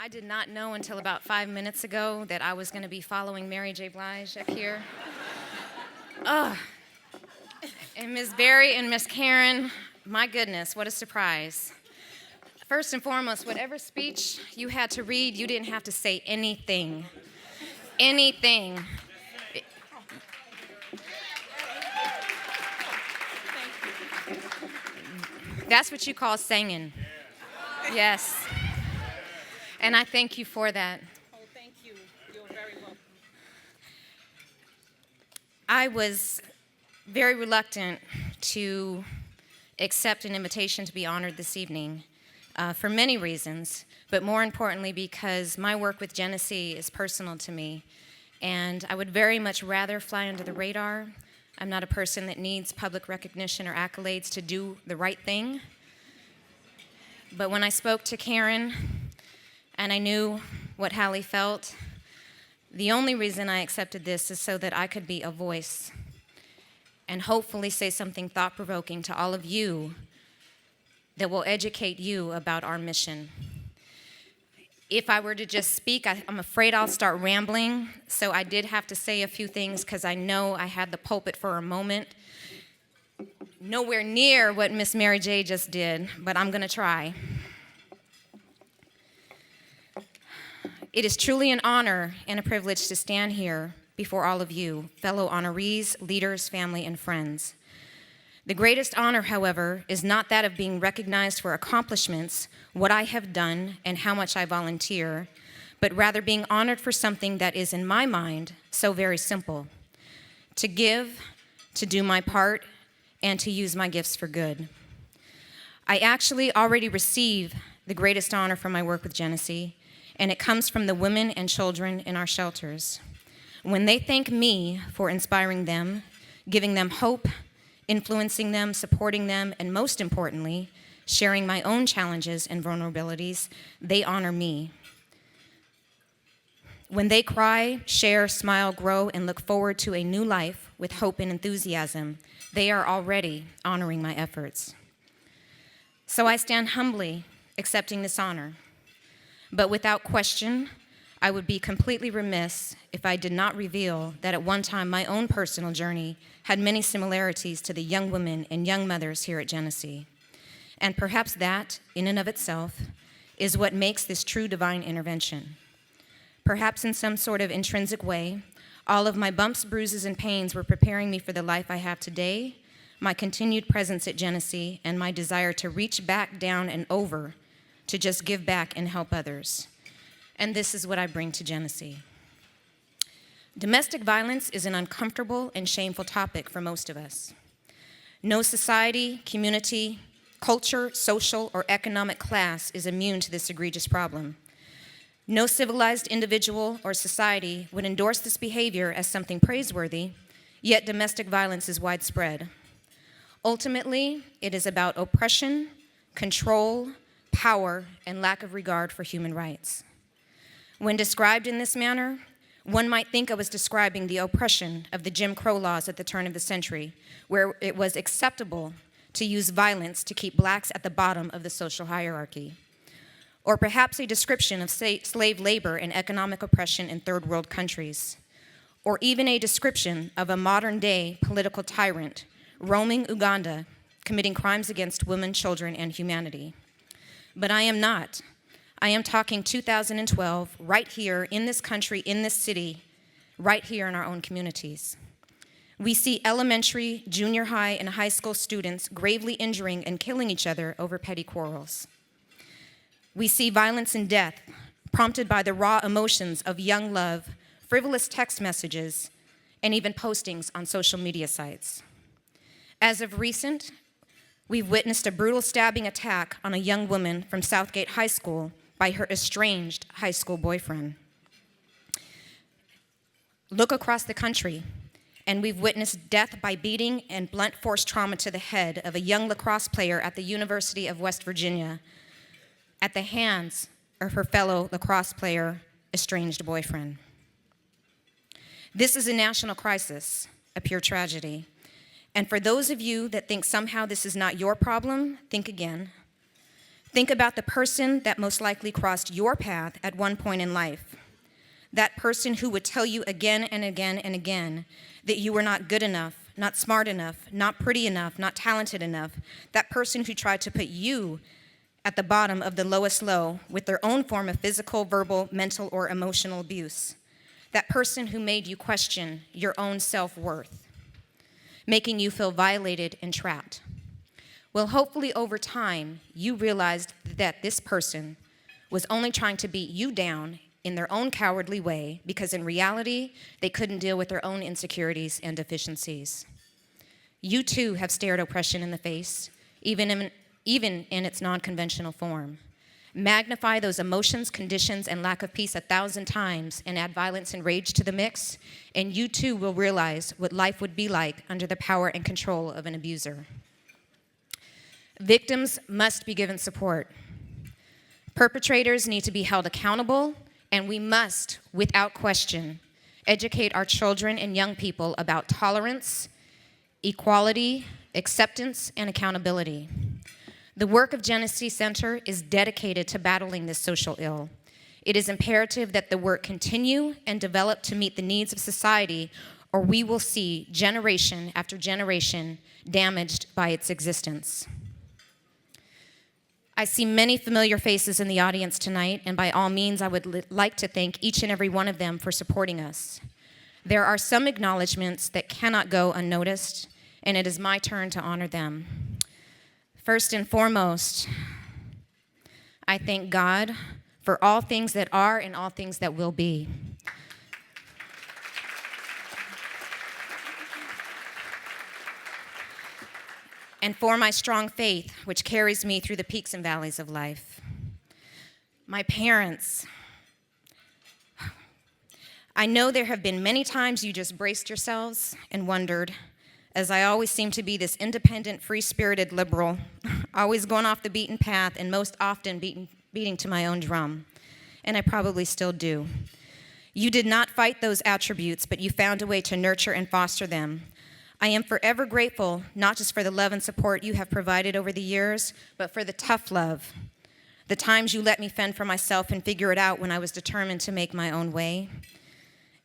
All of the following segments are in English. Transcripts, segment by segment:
I did not know until about 5 minutes ago that I was going to be following Mary J. Blige up here. Ugh. And Ms. Barry and Miss Karen, my goodness, what a surprise. First and foremost, whatever speech you had to read, you didn't have to say anything. Anything. That's what you call singing. Yes. And I thank you for that. Oh, thank you. You're very welcome. I was very reluctant to accept an invitation to be honored this evening for many reasons, but more importantly because my work with Jenesse is personal to me, and I would very much rather fly under the radar. I'm not a person that needs public recognition or accolades to do the right thing. But when I spoke to Karen and I knew what Hallie felt, the only reason I accepted this is so that I could be a voice and hopefully say something thought-provoking to all of you that will educate you about our mission. If I were to just speak, I'm afraid I'll start rambling, so I did have to say a few things because I know I had the pulpit for a moment. Nowhere near what Miss Mary J. just did, but I'm going to try. It is truly an honor and a privilege to stand here before all of you, fellow honorees, leaders, family, and friends. The greatest honor, however, is not that of being recognized for accomplishments, what I have done, and how much I volunteer, but rather being honored for something that is, in my mind, so very simple: to give, to do my part, and to use my gifts for good. I actually already receive the greatest honor from my work with Jenesse, and it comes from the women and children in our shelters. When they thank me for inspiring them, giving them hope, influencing them, supporting them, and most importantly, sharing my own challenges and vulnerabilities, they honor me. When they cry, share, smile, grow, and look forward to a new life with hope and enthusiasm, they are already honoring my efforts. So I stand humbly accepting this honor, but without question, I would be completely remiss if I did not reveal that at one time my own personal journey had many similarities to the young women and young mothers here at Jenesse. And perhaps that, in and of itself, is what makes this true divine intervention. Perhaps in some sort of intrinsic way, all of my bumps, bruises, and pains were preparing me for the life I have today, my continued presence at Jenesse, and my desire to reach back down and over to just give back and help others. And this is what I bring to Jenesse. Domestic violence is an uncomfortable and shameful topic for most of us. No society, community, culture, social, or economic class is immune to this egregious problem. No civilized individual or society would endorse this behavior as something praiseworthy, yet domestic violence is widespread. Ultimately, it is about oppression, control, power, and lack of regard for human rights. When described in this manner, one might think I was describing the oppression of the Jim Crow laws at the turn of the century, where it was acceptable to use violence to keep blacks at the bottom of the social hierarchy. Or perhaps a description of slave labor and economic oppression in third world countries. Or even a description of a modern-day political tyrant roaming Uganda, committing crimes against women, children, and humanity. But I am not. I am talking 2012, right here in this country, in this city, right here in our own communities. We see elementary, junior high, and high school students gravely injuring and killing each other over petty quarrels. We see violence and death prompted by the raw emotions of young love, frivolous text messages, and even postings on social media sites. As of recent, we've witnessed a brutal stabbing attack on a young woman from Southgate High School by her estranged high school boyfriend. Look across the country, and we've witnessed death by beating and blunt force trauma to the head of a young lacrosse player at the University of West Virginia at the hands of her fellow lacrosse player, estranged boyfriend. This is a national crisis, a pure tragedy. And for those of you that think somehow this is not your problem, think again. Think about the person that most likely crossed your path at one point in life. That person who would tell you again and again and again that you were not good enough, not smart enough, not pretty enough, not talented enough. That person who tried to put you at the bottom of the lowest low with their own form of physical, verbal, mental, or emotional abuse. That person who made you question your own self-worth, making you feel violated and trapped. Well, hopefully over time, you realized that this person was only trying to beat you down in their own cowardly way, because in reality, they couldn't deal with their own insecurities and deficiencies. You too have stared oppression in the face, even in its non-conventional form. Magnify those emotions, conditions, and lack of peace 1,000 times and add violence and rage to the mix, and you too will realize what life would be like under the power and control of an abuser. Victims must be given support. Perpetrators need to be held accountable, and we must, without question, educate our children and young people about tolerance, equality, acceptance, and accountability. The work of Jenesse Center is dedicated to battling this social ill. It is imperative that the work continue and develop to meet the needs of society, or we will see generation after generation damaged by its existence. I see many familiar faces in the audience tonight, and by all means, I would like to thank each and every one of them for supporting us. There are some acknowledgments that cannot go unnoticed, and it is my turn to honor them. First and foremost, I thank God for all things that are and all things that will be. And for my strong faith, which carries me through the peaks and valleys of life. My parents, I know there have been many times you just braced yourselves and wondered, as I always seem to be this independent, free-spirited liberal, always going off the beaten path and most often beating to my own drum, and I probably still do. You did not fight those attributes, but you found a way to nurture and foster them. I am forever grateful, not just for the love and support you have provided over the years, but for the tough love, the times you let me fend for myself and figure it out when I was determined to make my own way.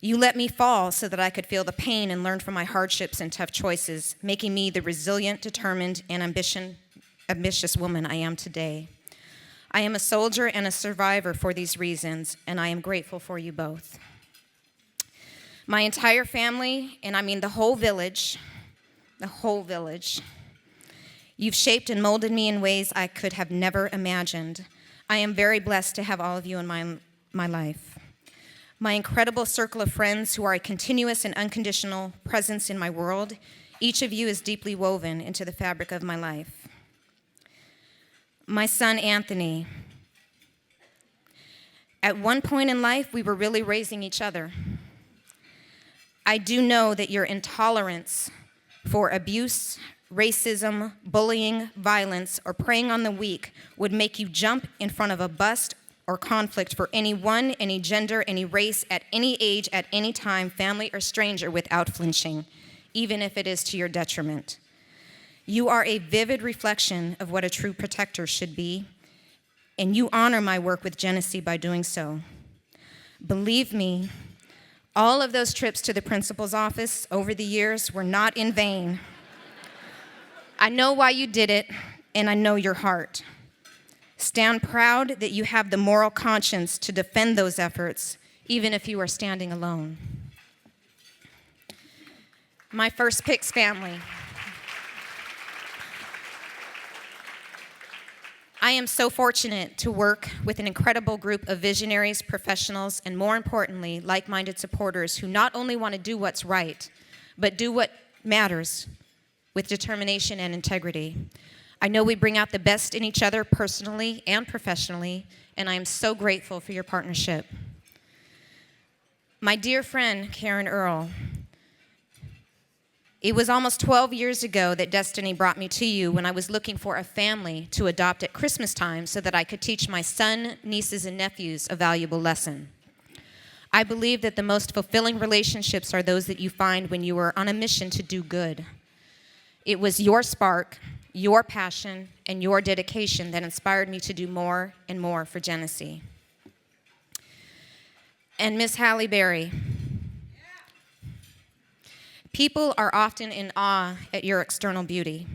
You let me fall so that I could feel the pain and learn from my hardships and tough choices, making me the resilient, determined, and ambitious woman I am today. I am a soldier and a survivor for these reasons, and I am grateful for you both. My entire family, and I mean the whole village, you've shaped and molded me in ways I could have never imagined. I am very blessed to have all of you in my life. My incredible circle of friends who are a continuous and unconditional presence in my world, each of you is deeply woven into the fabric of my life. My son, Anthony. At one point in life, we were really raising each other. I do know that your intolerance for abuse, racism, bullying, violence, or preying on the weak would make you jump in front of a bus or conflict for anyone, any gender, any race, at any age, at any time, family or stranger, without flinching, even if it is to your detriment. You are a vivid reflection of what a true protector should be, and you honor my work with Jenesse by doing so. Believe me, all of those trips to the principal's office over the years were not in vain. I know why you did it, and I know your heart. Stand proud that you have the moral conscience to defend those efforts, even if you are standing alone. My First Picks family. I am so fortunate to work with an incredible group of visionaries, professionals, and more importantly, like-minded supporters who not only want to do what's right, but do what matters with determination and integrity. I know we bring out the best in each other personally and professionally, and I am so grateful for your partnership. My dear friend, Karen Earl, it was almost 12 years ago that destiny brought me to you when I was looking for a family to adopt at Christmas time so that I could teach my son, nieces, and nephews a valuable lesson. I believe that the most fulfilling relationships are those that you find when you are on a mission to do good. It was your spark your passion, and your dedication that inspired me to do more and more for Jenesse. And Miss Halle Berry, people are often in awe at your external beauty.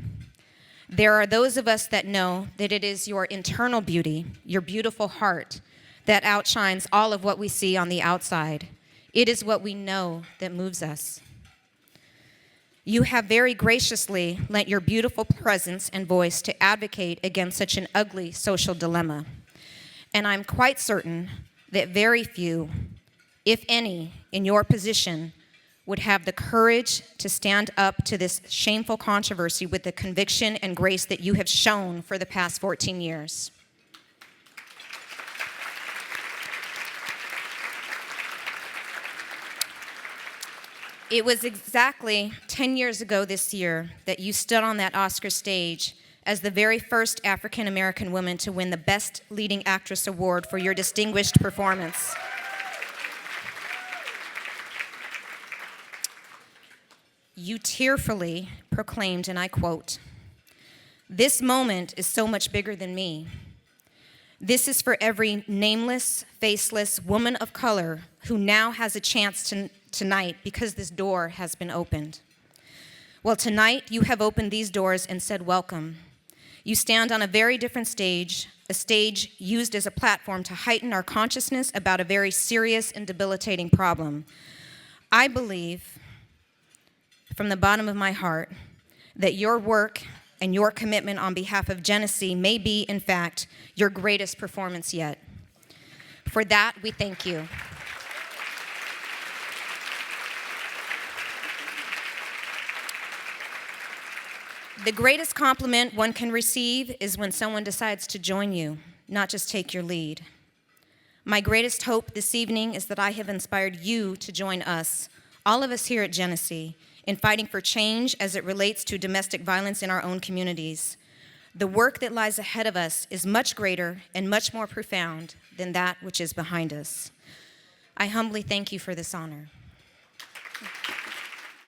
There are those of us that know that it is your internal beauty, your beautiful heart, that outshines all of what we see on the outside. It is what we know that moves us. You have very graciously lent your beautiful presence and voice to advocate against such an ugly social dilemma. And I'm quite certain that very few, if any, in your position would have the courage to stand up to this shameful controversy with the conviction and grace that you have shown for the past 14 years. It was exactly 10 years ago this year that you stood on that Oscar stage as the very first African American woman to win the Best Leading Actress Award for your distinguished performance. You tearfully proclaimed, and I quote, "This moment is so much bigger than me. This is for every nameless, faceless woman of color who now has a chance tonight because this door has been opened." Well, tonight you have opened these doors and said welcome. You stand on a very different stage, a stage used as a platform to heighten our consciousness about a very serious and debilitating problem. I believe, from the bottom of my heart, that your work and your commitment on behalf of Jenesse may be, in fact, your greatest performance yet. For that, we thank you. The greatest compliment one can receive is when someone decides to join you, not just take your lead. My greatest hope this evening is that I have inspired you to join us, all of us here at Jenesse, in fighting for change as it relates to domestic violence in our own communities. The work that lies ahead of us is much greater and much more profound than that which is behind us. I humbly thank you for this honor.